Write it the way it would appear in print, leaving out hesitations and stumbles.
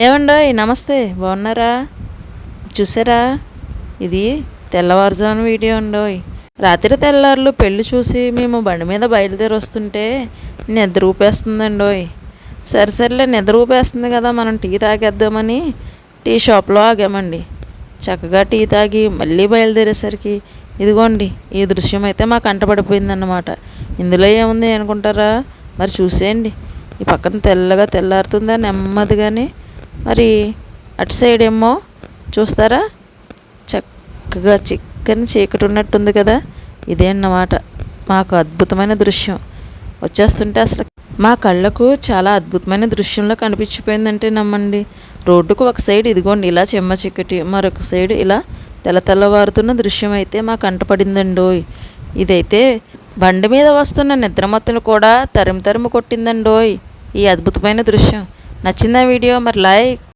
ఏమండోయ్ నమస్తే, బాగున్నారా? చూసారా, ఇది తెల్లవారుజామున వీడియో అండోయ్. రాత్రి తెల్లారులు పెళ్ళి చూసి మేము బండి మీద బయలుదేరి వస్తుంటే నిద్ర ఊపేస్తుందండోయ్. సరిసరిలే నిద్ర ఊపేస్తుంది కదా, మనం టీ తాగేద్దామని టీ షాప్లో ఆగామండి. చక్కగా టీ తాగి మళ్ళీ బయలుదేరేసరికి ఇదిగోండి ఈ దృశ్యం అయితే మాకు కంటపడిపోయిందన్నమాట. ఇందులో ఏముంది అనుకుంటారా? మరి చూసేయండి. ఈ పక్కన తెల్లగా తెల్లారుతుందా నెమ్మదిగానే, మరి అటు సైడ్ ఏమో చూస్తారా, చక్కగా చిక్కని చీకటి ఉన్నట్టుంది కదా. ఇదే అన్నమాట మాకు అద్భుతమైన దృశ్యం. వచ్చేస్తుంటే అసలు మా కళ్ళకు చాలా అద్భుతమైన దృశ్యంలో కనిపించిపోయిందంటే నమ్మండి. రోడ్డుకు ఒక సైడ్ ఇదిగోండి ఇలా చెమ్మ చీకటి, మరొక సైడ్ ఇలా తెల్లవారుతున్న దృశ్యం అయితే మా కంటపడిందండోయ్. ఇదైతే బండి మీద వస్తున్న నిద్రమత్తును కూడా తరిమి కొట్టిందండోయ్ ఈ అద్భుతమైన దృశ్యం. నచ్చిందా వీడియో? మరి లైక్